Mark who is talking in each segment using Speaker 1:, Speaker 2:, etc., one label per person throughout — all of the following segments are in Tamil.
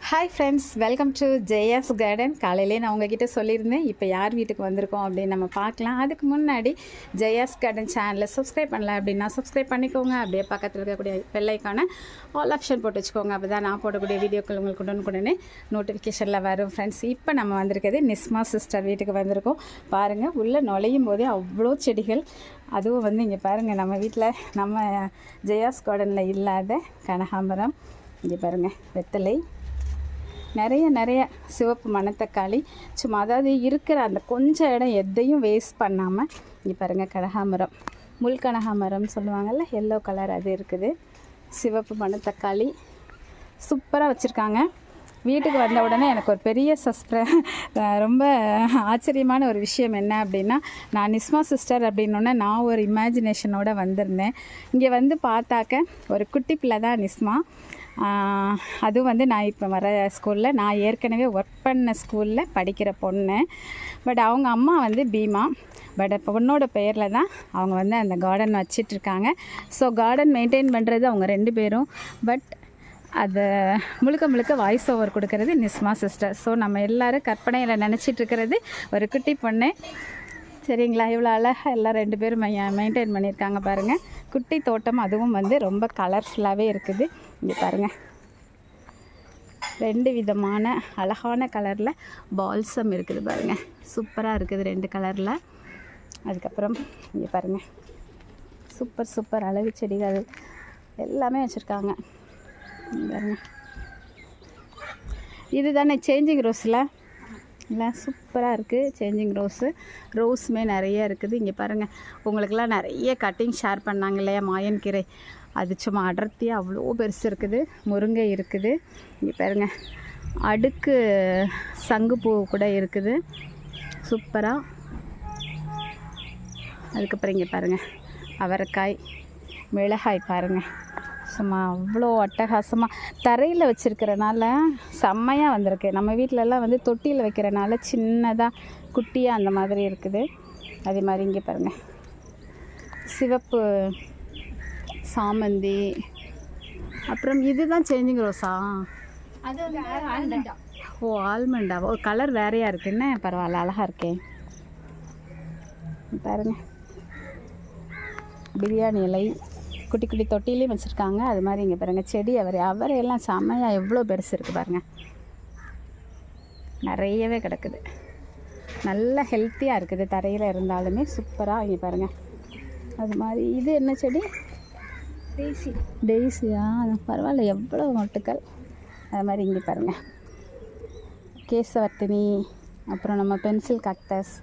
Speaker 1: Hi friends, welcome to Jaya's garden. காலையிலே நான் உங்ககிட்ட சொல்லியிருந்தேன், இப்போ யார் வீட்டுக்கு வந்திருக்கோம் அப்படின்னு நம்ம பார்க்கலாம். அதுக்கு முன்னாடி ஜெயாஸ் கார்டன் சேனலை சப்ஸ்கிரைப் பண்ணல அப்படின்னா சப்ஸ்கிரைப் பண்ணிக்கோங்க. அப்படியே பக்கத்தில் இருக்கக்கூடிய பெல்லைக்கான ஆல் ஆப்ஷன் போட்டு வச்சுக்கோங்க. அப்போ தான் நான் போடக்கூடிய வீடியோக்கள் உங்களுக்கு உடனுக்குடனே நோட்டிஃபிகேஷனில் வரும். ஃப்ரெண்ட்ஸ், இப்போ நம்ம வந்திருக்கிறது நிஸ்மா சிஸ்டர் வீட்டுக்கு வந்திருக்கோம். பாருங்கள், உள்ளே நுழையும் போதே அவ்வளோ செடிகள். அதுவும் வந்து இங்கே பாருங்கள், நம்ம வீட்டில் நம்ம ஜெயாஸ் கார்டனில் இல்லாத கனகாம்பரம், இங்கே பாருங்கள் வெத்தலை, நிறைய சிவப்பு மணத்தக்காளி, சும்மா அதாவது இருக்கிற அந்த கொஞ்சம் இடம் எதையும் வேஸ்ட் பண்ணாமல் இங்கே பாருங்கள் கனகாமரம், முள் கனகாமரம் சொல்லுவாங்கள்ல, எல்லோ கலர் அது இருக்குது. சிவப்பு மணத்தக்காளி சூப்பராக வச்சுருக்காங்க. வீட்டுக்கு வந்த உடனே எனக்கு ஒரு பெரிய ரொம்ப ஆச்சரியமான ஒரு விஷயம் என்ன அப்படின்னா, நான் நிஸ்மா சிஸ்டர் அப்படின்னோடனே நான் ஒரு இமேஜினேஷனோடு வந்திருந்தேன். இங்கே வந்து பார்த்தாக்க ஒரு குட்டி பிள்ளை தான் நிஸ்மா. அதுவும் வந்து நான் இப்போ வர ஸ்கூலில், நான் ஏற்கனவே ஒர்க் பண்ண ஸ்கூலில் படிக்கிற பொண்ணு. பட் அவங்க அம்மா வந்து பீமா. பட் பொண்ணோட பெயரில் தான் அவங்க வந்து அந்த கார்டன் வச்சிட்ருக்காங்க. ஸோ கார்டன் மெயின்டைன் பண்ணுறது அவங்க 2 பேரும். பட் அதை முழுக்க வாய்ஸ் ஓவர் கொடுக்கறது நிஸ்மா சிஸ்டர். ஸோ நம்ம எல்லோரும் கற்பனையில் நினச்சிட்ருக்கிறது ஒரு குட்டி பொண்ணு. சரிங்களா? இவ்வளோ அழகாக எல்லாம் 2 பேரும் மெயின்டைன் பண்ணியிருக்காங்க பாருங்கள். குட்டி தோட்டம், அதுவும் வந்து ரொம்ப கலர்ஃபுல்லாகவே இருக்குது. இங்கே பாருங்கள், 2 விதமான அழகான கலரில் பால்சம் இருக்குது பாருங்கள். சூப்பராக இருக்குது 2 கலரில். அதுக்கப்புறம் இங்கே பாருங்கள், சூப்பர் அழகு செடிகள் எல்லாமே வச்சுருக்காங்க. பாருங்கள், இது தானே சேஞ்சிங் ரோஸில் இல்லை? சூப்பராக இருக்குது சேஞ்சிங் ரோஸுமே நிறைய இருக்குது. இங்கே பாருங்கள், உங்களுக்கெல்லாம் நிறைய கட்டிங் ஷேர் பண்ணாங்க இல்லையா, மாயன்கீரை, அது சும்மா அடர்த்தியாக அவ்வளோ பெருசு இருக்குது. முருங்கை இருக்குது. இங்கே பாருங்கள், அடுக்கு சங்குப்பூ கூட இருக்குது சூப்பராக. அதுக்கப்புறம் இங்கே பாருங்கள், அவரைக்காய், மிளகாய் பாருங்கள், சும்மா அவ்வளோ அட்டகாசமாக தரையில் வச்சுருக்கிறனால செம்மையாக வந்திருக்கு. நம்ம வீட்டிலலாம் வந்து தொட்டியில் வைக்கிறனால சின்னதாக குட்டியாக அந்த மாதிரி இருக்குது. அதே மாதிரி இங்கே பாருங்கள், சிவப்பு சாமந்தி. அப்புறம் இதுதான் சேஞ்சிங் ரோஸா? ஓ, ஆல்மண்டா. ஓ, கலர் வேறையாக இருக்குன்னு. பரவாயில்ல, அழகாக இருக்கேன் பாருங்கள். பிரியாணி இலை குட்டி தொட்டிலையும் வச்சுருக்காங்க. அது மாதிரி இங்கே பாருங்கள், செடி அவரையெல்லாம் செம்மையாக எவ்வளோ பெருசு இருக்குது பாருங்கள். நிறையவே கிடக்குது. நல்ல ஹெல்த்தியாக இருக்குது, தரையில் இருந்தாலுமே சூப்பராக. இங்கே பாருங்கள், அது மாதிரி இது என்ன செடி? டெய்ஸியா? பரவாயில்ல, எவ்வளோ மொட்டுக்கள். அது மாதிரி இங்கே பாருங்கள், கேசவர்த்தினி, அப்புறம் நம்ம பென்சில் காக்டஸ்,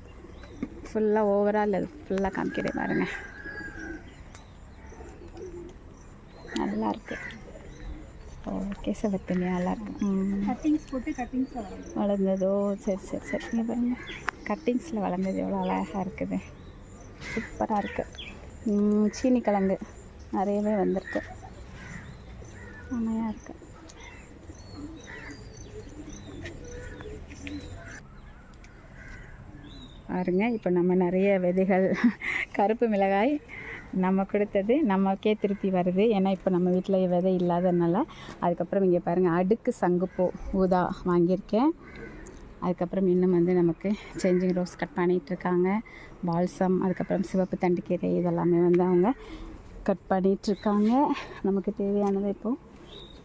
Speaker 1: ஃபுல்லாக ஓவரால் ஃபுல்லாக காமிக்கிறேன் பாருங்கள். நல்லா இருக்கு. கேசவர்த்தினி நல்லா இருக்கு.
Speaker 2: கட்டிங்ஸ் போட்டு
Speaker 1: வளர்ந்ததோ? சரி. இங்கே பாருங்க, கட்டிங்ஸில் வளர்ந்தது எவ்வளோ அழகாக இருக்குது. சூப்பராக இருக்குது. சீனி கிழங்கு நிறையவே வந்திருக்கு, செம்மையாக இருக்குது. பாருங்க, இப்போ நம்ம நிறைய விதைகள், கருப்பு மிளகாய் நம்ம கொடுத்தது நமக்கே திருப்பி வருது. ஏன்னா இப்போ நம்ம வீட்டில் விதை இல்லாததுனால. அதுக்கப்புறம் இங்கே பாருங்கள், அடுக்கு சங்குப்பூ ஊதா வாங்கியிருக்கேன். அதுக்கப்புறம் இன்னும் வந்து நமக்கு சேஞ்சிங் ரோஸ் கட் பண்ணிகிட்ருக்காங்க, பால்சம், அதுக்கப்புறம் சிவப்பு தண்டுக்கீரை, இதெல்லாமே வந்து அவங்க கட் பண்ணிகிட்ருக்காங்க. நமக்கு தேவையானதை இப்போது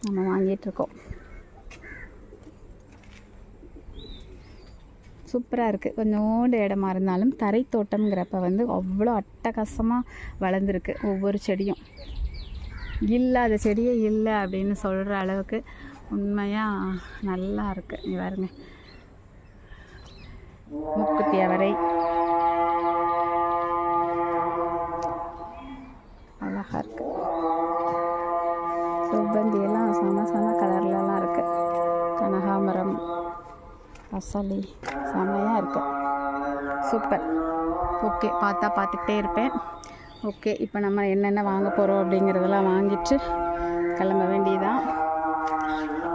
Speaker 1: நம்ம வாங்கிட்டுருக்கோம். சூப்பராக இருக்குது. கொஞ்சோண்டு இடமா இருந்தாலும் தரை தோட்டம்ங்கிறப்ப வந்து அவ்வளோ அட்டகாசமாக வளர்ந்துருக்கு. ஒவ்வொரு செடியும் இல்லாத செடியே இல்லை அப்படின்னு சொல்கிற அளவுக்கு உண்மையாக நல்லா இருக்குது. இங்கே பாருங்க, மூக்குத்தி அவரை அழகாக இருக்குது. சுகந்தியெல்லாம் சம கலர்லலாம் இருக்குது. கனகாமரம், பசலி செம்மையாக இருக்குது. சூப்பர். ஓகே, பார்த்துக்கிட்டே இருப்பேன். ஓகே, இப்போ நம்ம என்னென்ன வாங்க போகிறோம் அப்படிங்கிறதெல்லாம் வாங்கிட்டு கிளம்ப வேண்டியதான்.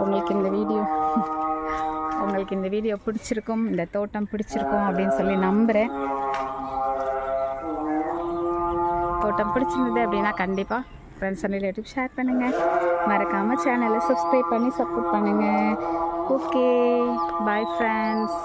Speaker 1: உங்களுக்கு இந்த வீடியோ பிடிச்சிருக்கும், இந்த தோட்டம் பிடிச்சிருக்கும் அப்படின்னு சொல்லி நம்புகிறேன். தோட்டம் பிடிச்சிருந்தது அப்படின்னா கண்டிப்பாக ஃப்ரெண்ட்ஸ் அண்ட் ரிலேட்டிவ் ஷேர் பண்ணுங்கள். மறக்காமல் சேனலை சப்ஸ்கிரைப் பண்ணி சப்போர்ட் பண்ணுங்கள். Okay, bye friends.